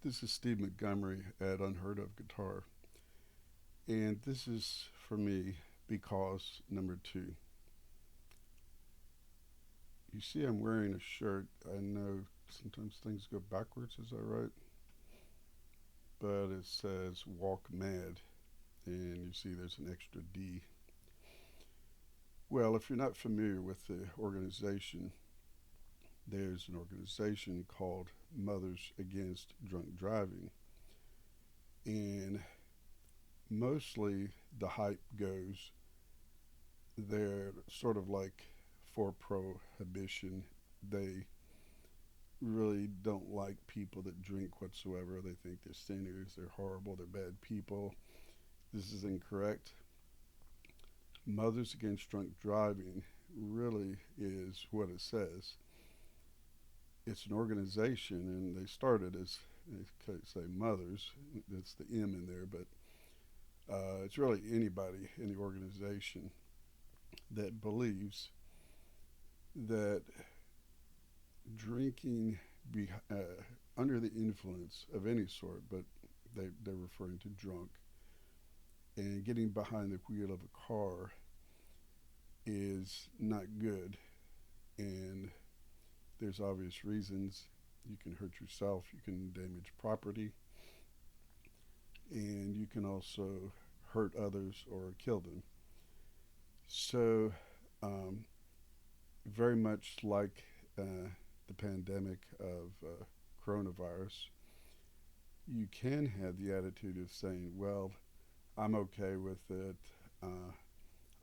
This is Steve Montgomery at Unheard of Guitar, and this is for me because number two. You see, I'm wearing a shirt. I know sometimes things go backwards, is that right? But it says Walk Mad, and you see there's an extra D. Well, if you're not familiar with the organization, there's an organization called Mothers Against Drunk Driving, and mostly the hype goes they're sort of like for prohibition. They really don't like people that drink whatsoever. They think they're sinners, they're horrible, they're bad people. This is incorrect. Mothers Against Drunk Driving really is what it says. It's an organization, and they started as, they say mothers, that's the M in there, but it's really anybody in the organization that believes that drinking under the influence of any sort, but they're referring to drunk, and getting behind the wheel of a car is not good. And there's obvious reasons. You can hurt yourself, you can damage property, and you can also hurt others or kill them. So, um, very much like the pandemic of coronavirus, you can have the attitude of saying, well, I'm okay with it.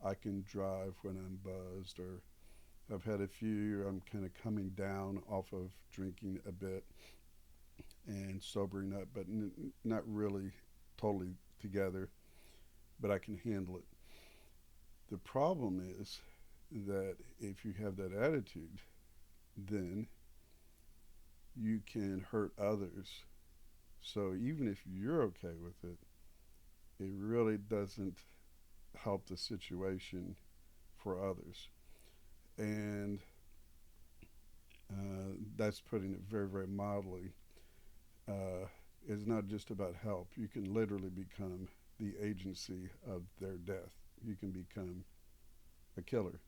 I can drive when I'm buzzed, or I've had a few. I'm kind of coming down off of drinking a bit and sobering up, but not really totally together, but I can handle it. The problem is that if you have that attitude, then you can hurt others. So even if you're okay with it, it really doesn't help the situation for others. And that's putting it very, very mildly. Uh, it's not just about help. You can literally become the agency of their death. You can become a killer.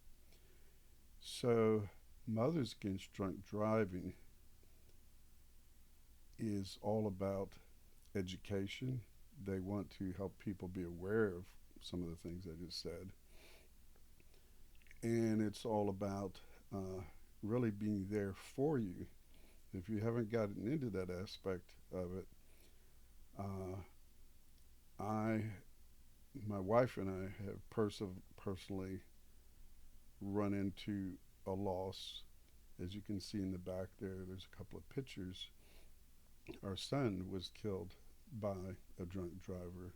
So, Mothers Against Drunk Driving is all about education. They want to help people be aware of some of the things I just said. And it's all about really being there for you. If you haven't gotten into that aspect of it, uh, I, my wife and I have personally run into a loss. As you can see in the back there, there's a couple of pictures. Our son was killed by a drunk driver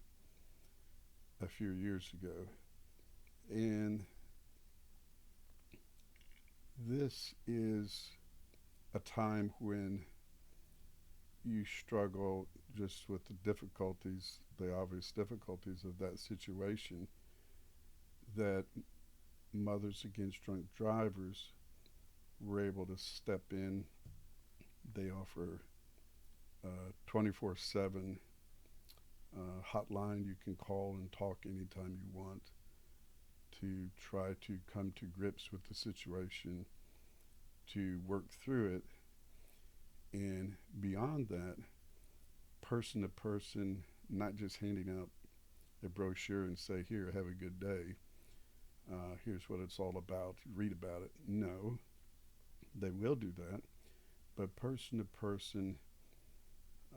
a few years ago. And this is a time when you struggle just with the difficulties, the obvious difficulties of that situation, that Mothers Against Drunk Drivers were able to step in. They offer 24/7 hotline you can call and talk anytime you want to try to come to grips with the situation, to work through it. And beyond that, person to person, not just handing out a brochure and say, here, have a good day. Here's what it's all about. Read about it. No, they will do that. But person to person,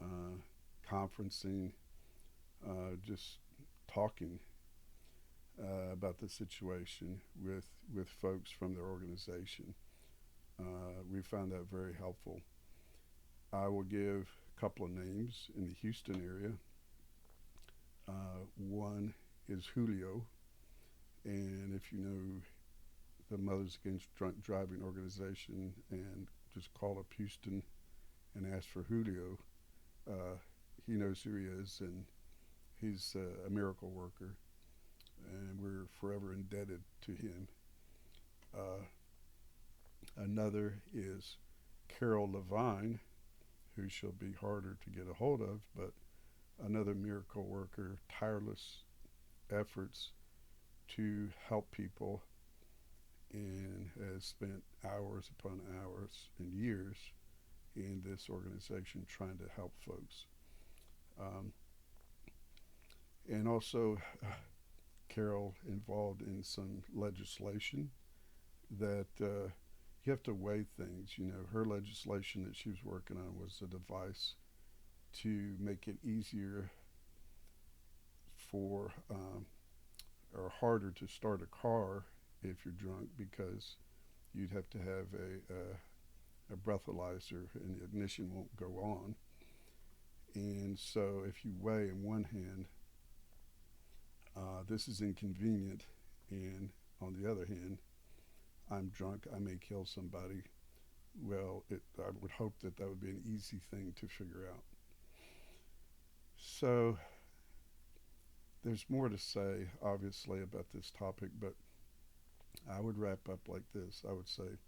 uh, conferencing, just talking about the situation with folks from their organization. We found that very helpful. I will give a couple of names in the Houston area. One is Julio, and if you know the Mothers Against Drunk Driving organization and just call up Houston and ask for Julio, uh, he knows who he is, and he's a miracle worker, and we're forever indebted to him. Uh, Another is Carol Levine, who shall be harder to get a hold of, but another miracle worker, tireless efforts to help people, and has spent hours upon hours and years in this organization trying to help folks. Um, and also, Carol involved in some legislation that you have to weigh things. You know, her legislation that she was working on was a device to make it easier for or harder to start a car if you're drunk because you'd have to have a breathalyzer and the ignition won't go on. And so if you weigh in one hand, this is inconvenient, and on the other hand, I'm drunk, I may kill somebody. Well, I would hope that that would be an easy thing to figure out. So there's more to say, obviously, about this topic, but I would wrap up like this. I would say,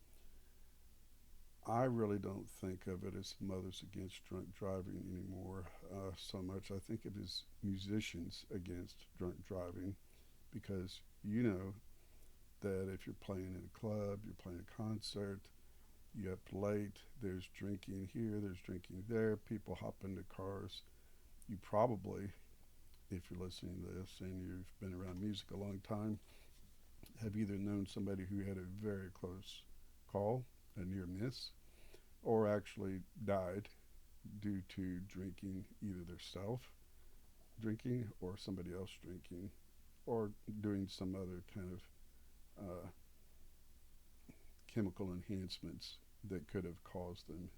I really don't think of it as Mothers Against Drunk Driving anymore so much. I think it is musicians against drunk driving because you know that if you're playing in a club, you're playing a concert, you up late, there's drinking here, there's drinking there, people hop into cars. You probably, if you're listening to this and you've been around music a long time, have either known somebody who had a very close call, a near miss, or actually died due to drinking, either their self drinking or somebody else drinking, or doing some other kind of chemical enhancements that could have caused them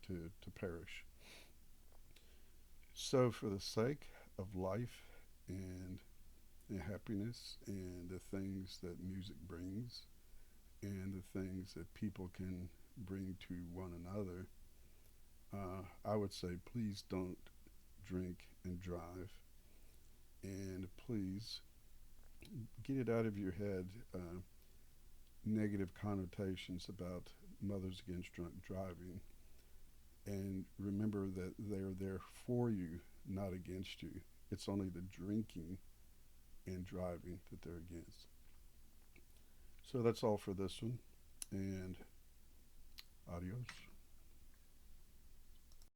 to perish. So, for the sake of life and happiness and the things that music brings and the things that people can bring to one another, I would say please don't drink and drive. And please get it out of your head negative connotations about Mothers Against Drunk Driving. And remember that they're there for you, not against you. It's only the drinking and driving that they're against. So that's all for this one. And adios.